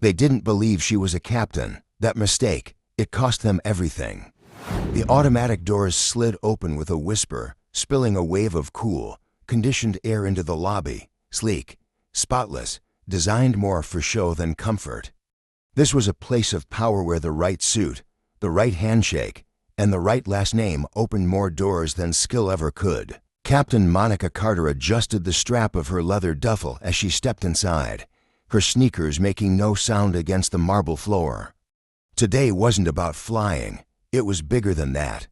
They didn't believe she was a captain. That mistake, it cost them everything. The automatic doors slid open with a whisper, spilling a wave of cool, conditioned air into the lobby, sleek, spotless, designed more for show than comfort. This was a place of power where the right suit, the right handshake, and the right last name opened more doors than skill ever could. Captain Monica Carter adjusted the strap of her leather duffel as she stepped inside, her sneakers making no sound against the marble floor. Today wasn't about flying, it was bigger than that.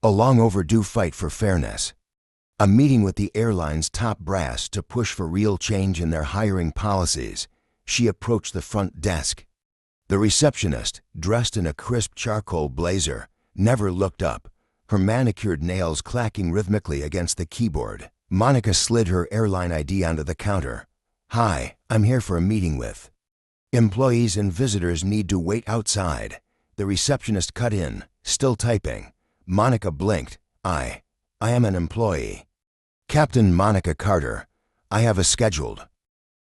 A long overdue fight for fairness. A meeting with the airline's top brass to push for real change in their hiring policies. She approached the front desk. The receptionist, dressed in a crisp charcoal blazer, never looked up, her manicured nails clacking rhythmically against the keyboard. Monica slid her airline ID onto the counter. "Hi, I'm here for a meeting with." "Employees and visitors need to wait outside." The receptionist cut in, still typing. Monica blinked. I am an employee." "Captain Monica Carter, I have a scheduled."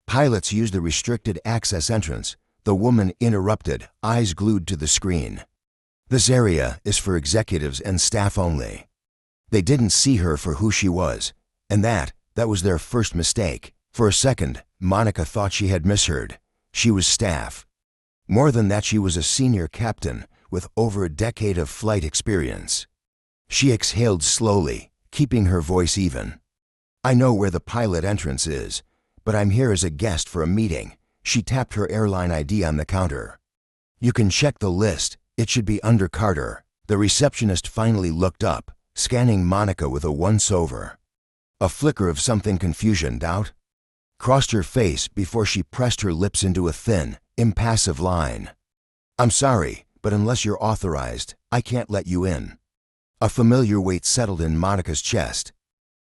"Pilots use the restricted access entrance." The woman interrupted, eyes glued to the screen. "This area is for executives and staff only." They didn't see her for who she was, and that was their first mistake. For a second, Monica thought she had misheard. She was staff. More than that, she was a senior captain with over a decade of flight experience. She exhaled slowly, keeping her voice even. "I know where the pilot entrance is, but I'm here as a guest for a meeting." She tapped her airline ID on the counter. "You can check the list. It should be under Carter." The receptionist finally looked up, scanning Monica with a once-over. A flicker of something confusion, doubt, crossed her face before she pressed her lips into a thin, impassive line. "I'm sorry, but unless you're authorized, I can't let you in." A familiar weight settled in Monica's chest.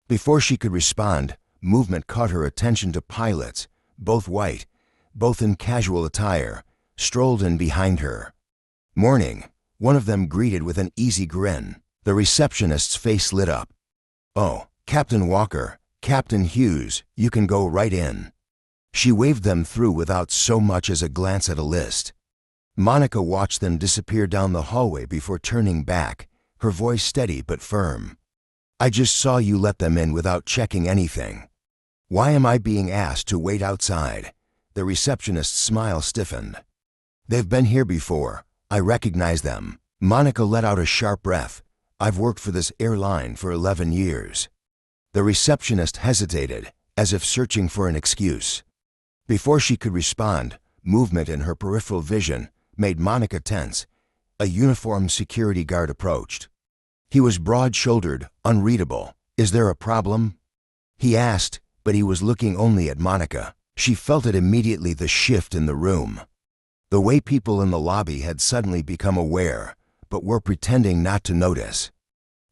Before she could respond, movement caught her attention to pilots, both white, both in casual attire, strolled in behind her. "Morning," one of them greeted with an easy grin. The receptionist's face lit up. "Oh, Captain Walker, Captain Hughes, you can go right in." She waved them through without so much as a glance at a list. Monica watched them disappear down the hallway before turning back, her voice steady but firm. "I just saw you let them in without checking anything. Why am I being asked to wait outside?" The receptionist's smile stiffened. "They've been here before. I recognize them." Monica let out a sharp breath. "I've worked for this airline for 11 years. The receptionist hesitated, as if searching for an excuse. Before she could respond, movement in her peripheral vision made Monica tense. A uniformed security guard approached. He was broad-shouldered, unreadable. "Is there a problem?" he asked, but he was looking only at Monica. She felt it immediately, the shift in the room. The way people in the lobby had suddenly become aware, but were pretending not to notice.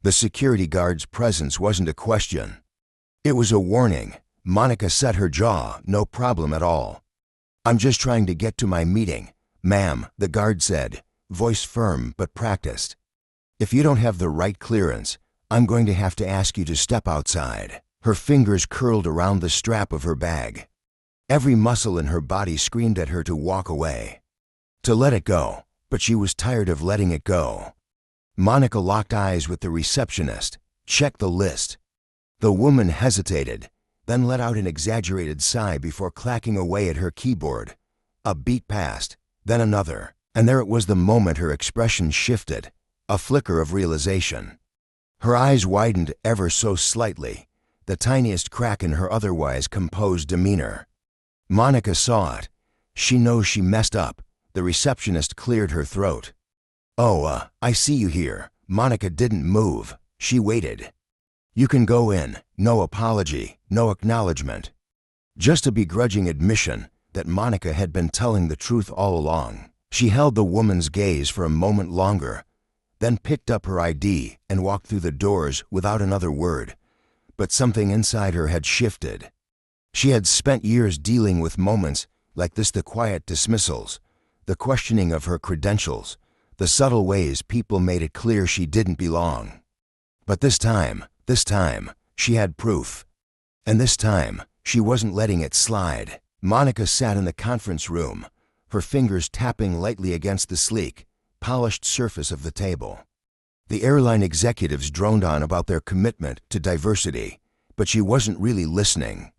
The security guard's presence wasn't a question. It was a warning. Monica set her jaw. "No problem at all." "I'm just trying to get to my meeting, ma'am," the guard said, voice firm but practiced. "If you don't have the right clearance, I'm going to have to ask you to step outside." Her fingers curled around the strap of her bag. Every muscle in her body screamed at her to walk away, to let it go, but she was tired of letting it go. Monica locked eyes with the receptionist. "Check the list." The woman hesitated, then let out an exaggerated sigh before clacking away at her keyboard. A beat passed, then another, and there it was the moment her expression shifted, a flicker of realization. Her eyes widened ever so slightly, the tiniest crack in her otherwise composed demeanor. Monica saw it. She knows she messed up. The receptionist cleared her throat. "Oh, I see you here." Monica didn't move. She waited. "You can go in. No apology, no acknowledgement." Just a begrudging admission that Monica had been telling the truth all along. She held the woman's gaze for a moment longer, then picked up her ID and walked through the doors without another word. But something inside her had shifted. She had spent years dealing with moments like this, the quiet dismissals, the questioning of her credentials, the subtle ways people made it clear she didn't belong. But this time, she had proof. And this time, she wasn't letting it slide. Monica sat in the conference room, her fingers tapping lightly against the sleek, polished surface of the table. The airline executives droned on about their commitment to diversity, but she wasn't really listening.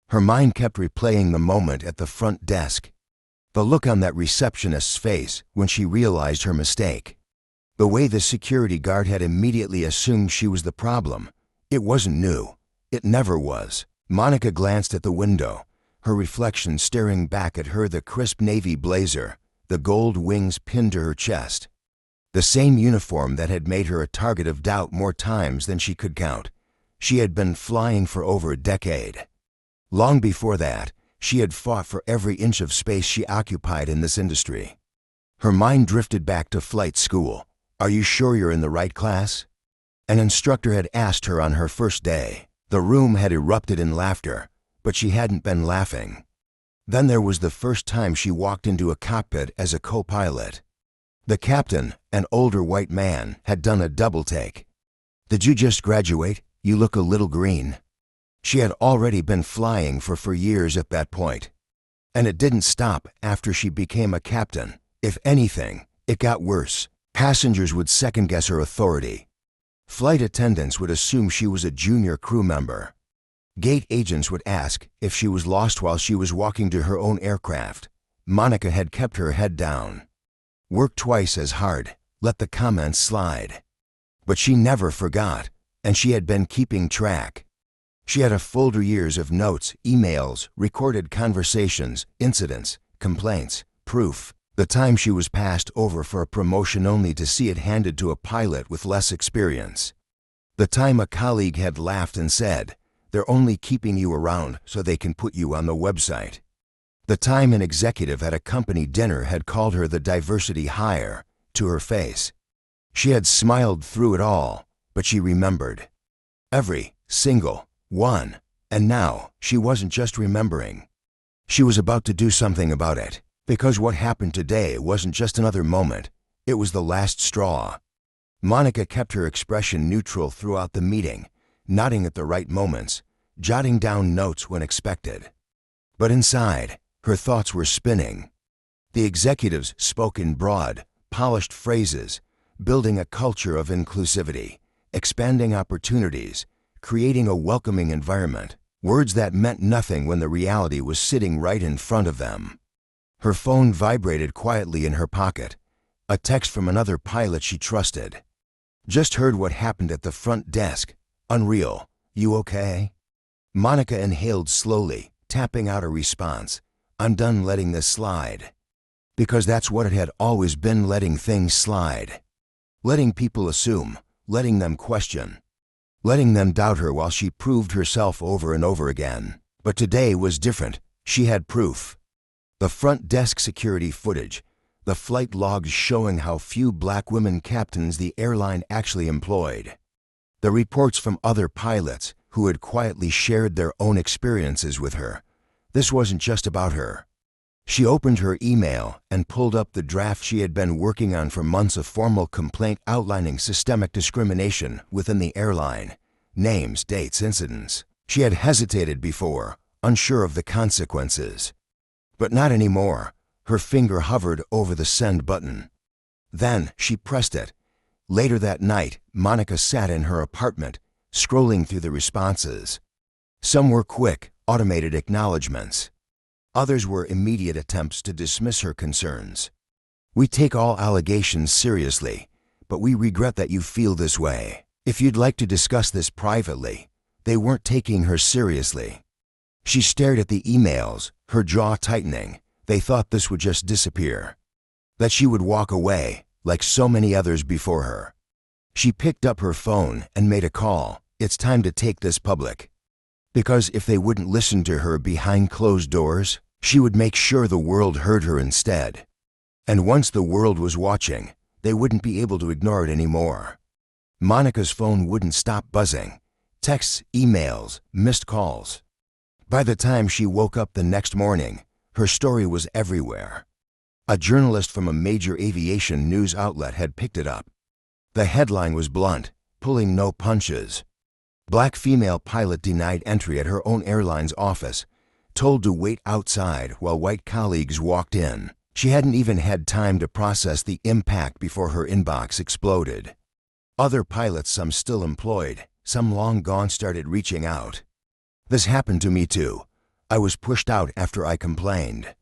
Her mind kept replaying the moment at the front desk. The look on that receptionist's face when she realized her mistake. The way the security guard had immediately assumed she was the problem. It wasn't new. It never was. Monica glanced at the window, her reflection staring back at her, the crisp navy blazer, the gold wings pinned to her chest. The same uniform that had made her a target of doubt more times than she could count. She had been flying for over a decade. Long before that, she had fought for every inch of space she occupied in this industry. Her mind drifted back to flight school. "Are you sure you're in the right class?" An instructor had asked her on her first day. The room had erupted in laughter, but she hadn't been laughing. Then there was the first time she walked into a cockpit as a co-pilot. The captain, an older white man, had done a double take. "Did you just graduate? You look a little green." She had already been flying for years at that point. And it didn't stop after she became a captain. If anything, it got worse. Passengers would second-guess her authority. Flight attendants would assume she was a junior crew member. Gate agents would ask if she was lost while she was walking to her own aircraft. Monica had kept her head down. Worked twice as hard, let the comments slide. But she never forgot, and she had been keeping track. She had a folder years of notes, emails, recorded conversations, incidents, complaints, proof. The time she was passed over for a promotion only to see it handed to a pilot with less experience. The time a colleague had laughed and said, "They're only keeping you around so they can put you on the website." The time an executive at a company dinner had called her the diversity hire, to her face. She had smiled through it all, but she remembered. Every single one. And now, she wasn't just remembering. She was about to do something about it, because what happened today wasn't just another moment, it was the last straw. Monica kept her expression neutral throughout the meeting, nodding at the right moments, jotting down notes when expected. But inside, her thoughts were spinning. The executives spoke in broad, polished phrases, building a culture of inclusivity, expanding opportunities, creating a welcoming environment, words that meant nothing when the reality was sitting right in front of them. Her phone vibrated quietly in her pocket, a text from another pilot she trusted. "Just heard what happened at the front desk. Unreal. You okay?" Monica inhaled slowly, tapping out a response. "I'm done letting this slide." Because that's what it had always been, letting things slide. Letting people assume, letting them question, letting them doubt her while she proved herself over and over again. But today was different. She had proof. The front desk security footage, the flight logs showing how few black women captains the airline actually employed. The reports from other pilots who had quietly shared their own experiences with her. This wasn't just about her. She opened her email and pulled up the draft she had been working on for months, a formal complaint outlining systemic discrimination within the airline. Names, dates, incidents. She had hesitated before, unsure of the consequences. But not anymore. Her finger hovered over the send button. Then she pressed it. Later that night, Monica sat in her apartment, scrolling through the responses. Some were quick, automated acknowledgments. Others were immediate attempts to dismiss her concerns. "We take all allegations seriously, but we regret that you feel this way. If you'd like to discuss this privately." They weren't taking her seriously. She stared at the emails, her jaw tightening. They thought this would just disappear. That she would walk away, like so many others before her. She picked up her phone and made a call. "It's time to take this public." Because if they wouldn't listen to her behind closed doors, she would make sure the world heard her instead. And once the world was watching, they wouldn't be able to ignore it anymore. Monica's phone wouldn't stop buzzing. Texts, emails, missed calls. By the time she woke up the next morning, her story was everywhere. A journalist from a major aviation news outlet had picked it up. The headline was blunt, pulling no punches. Black female pilot denied entry at her own airline's office, told to wait outside while white colleagues walked in. She hadn't even had time to process the impact before her inbox exploded. Other pilots, some still employed, some long gone, started reaching out. This happened to me too. I was pushed out after I complained.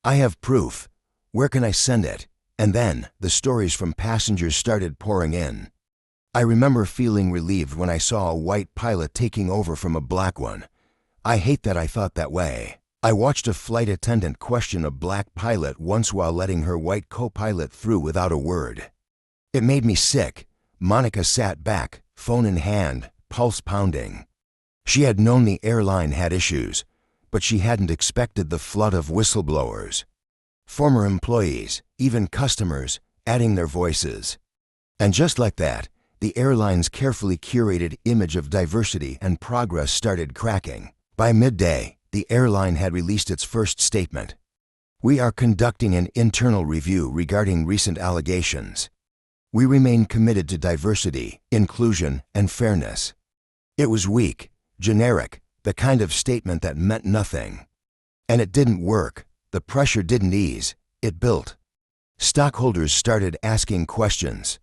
I have proof. Where can I send it? And then the stories from passengers started pouring in. I remember feeling relieved when I saw a white pilot taking over from a black one. I hate that I thought that way. I watched a flight attendant question a black pilot once while letting her white co-pilot through without a word. It made me sick. Monica sat back, phone in hand, pulse pounding. She had known the airline had issues, but she hadn't expected the flood of whistleblowers. Former employees, even customers, adding their voices. And just like that, the airline's carefully curated image of diversity and progress started cracking. By midday, the airline had released its first statement. We are conducting an internal review regarding recent allegations. We remain committed to diversity, inclusion, and fairness. It was weak, generic, the kind of statement that meant nothing. And it didn't work. The pressure didn't ease. It built. Stockholders started asking questions.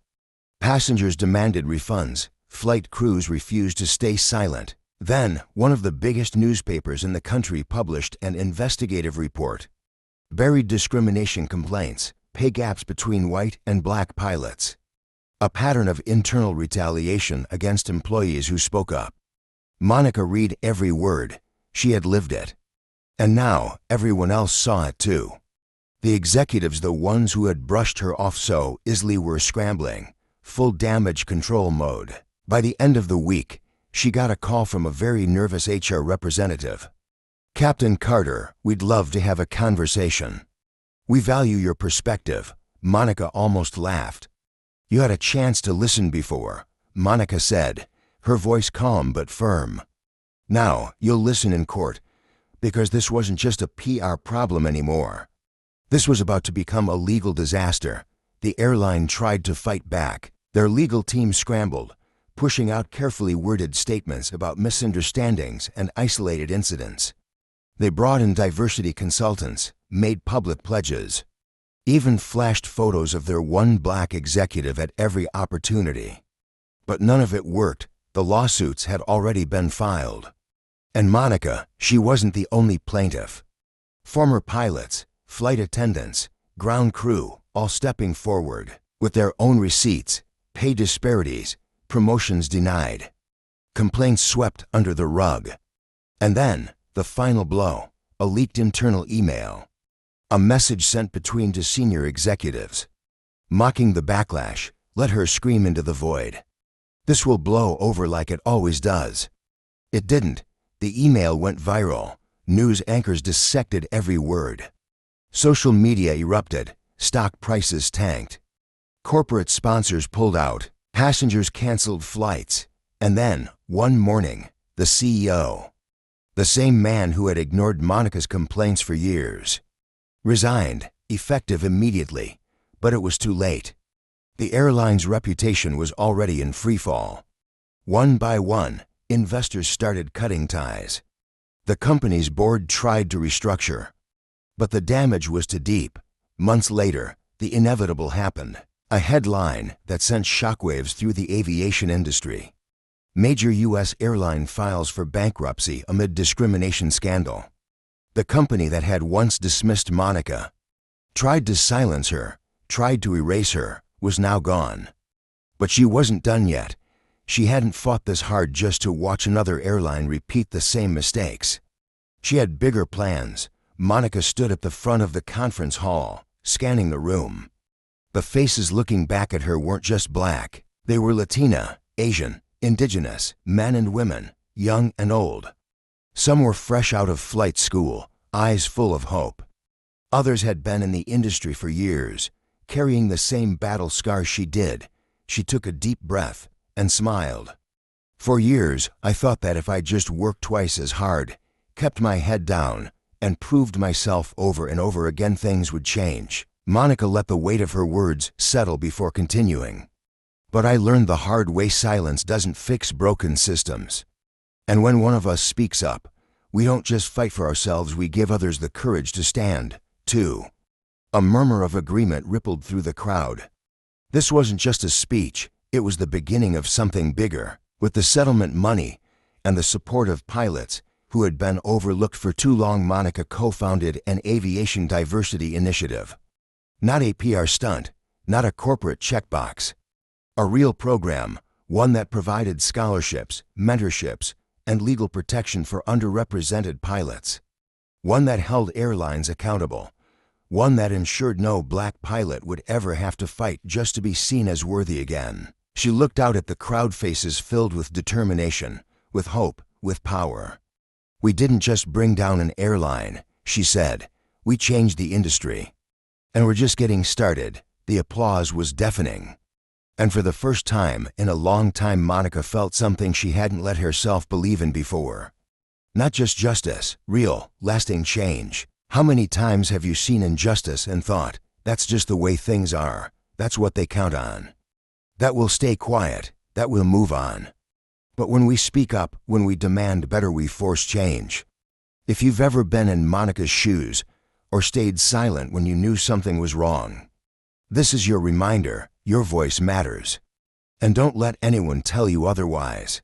Passengers demanded refunds. Flight crews refused to stay silent. Then, one of the biggest newspapers in the country published an investigative report. Buried discrimination complaints, pay gaps between white and black pilots. A pattern of internal retaliation against employees who spoke up. Monica read every word. She had lived it. And now, everyone else saw it too. The executives, the ones who had brushed her off so easily, were scrambling. Full damage control mode. By the end of the week, she got a call from a very nervous HR representative. Captain Carter, we'd love to have a conversation. We value your perspective. Monica almost laughed. You had a chance to listen before, Monica said, her voice calm but firm. Now, you'll listen in court, because this wasn't just a PR problem anymore. This was about to become a legal disaster. The airline tried to fight back. Their legal team scrambled, pushing out carefully worded statements about misunderstandings and isolated incidents. They brought in diversity consultants, made public pledges, even flashed photos of their one black executive at every opportunity. But none of it worked. The lawsuits had already been filed. And Monica, she wasn't the only plaintiff. Former pilots, flight attendants, ground crew, all stepping forward with their own receipts, pay disparities, promotions denied. Complaints swept under the rug. And then, the final blow, a leaked internal email. A message sent between two senior executives. Mocking the backlash, let her scream into the void. This will blow over like it always does. It didn't. The email went viral. News anchors dissected every word. Social media erupted. Stock prices tanked. Corporate sponsors pulled out. Passengers canceled flights. And then, one morning, the CEO, the same man who had ignored Monica's complaints for years, resigned, effective immediately. But it was too late. The airline's reputation was already in freefall. One by one, investors started cutting ties. The company's board tried to restructure. But the damage was too deep. Months later, the inevitable happened. A headline that sent shockwaves through the aviation industry. Major U.S. airline files for bankruptcy amid discrimination scandal. The company that had once dismissed Monica, tried to silence her, tried to erase her, was now gone. But she wasn't done yet. She hadn't fought this hard just to watch another airline repeat the same mistakes. She had bigger plans. Monica stood at the front of the conference hall, scanning the room. The faces looking back at her weren't just black. They were Latina, Asian, indigenous, men and women, young and old. Some were fresh out of flight school, eyes full of hope. Others had been in the industry for years, carrying the same battle scars she did. She took a deep breath and smiled. For years, I thought that if I just worked twice as hard, kept my head down, and proved myself over and over again, things would change. Monica let the weight of her words settle before continuing. But I learned the hard way, silence doesn't fix broken systems. And when one of us speaks up, we don't just fight for ourselves, we give others the courage to stand, too. A murmur of agreement rippled through the crowd. This wasn't just a speech, it was the beginning of something bigger. With the settlement money and the support of pilots who had been overlooked for too long, Monica co-founded an aviation diversity initiative. Not a PR stunt, not a corporate checkbox. A real program, one that provided scholarships, mentorships, and legal protection for underrepresented pilots. One that held airlines accountable. One that ensured no black pilot would ever have to fight just to be seen as worthy again. She looked out at the crowd, faces filled with determination, with hope, with power. "We didn't just bring down an airline," she said. "We changed the industry. And we're just getting started." The applause was deafening. And for the first time in a long time, Monica felt something she hadn't let herself believe in before. Not just justice, real, lasting change. How many times have you seen injustice and thought, that's just the way things are, that's what they count on? That will stay quiet, that will move on. But when we speak up, when we demand better, we force change. If you've ever been in Monica's shoes, or stayed silent when you knew something was wrong, this is your reminder, your voice matters. And don't let anyone tell you otherwise.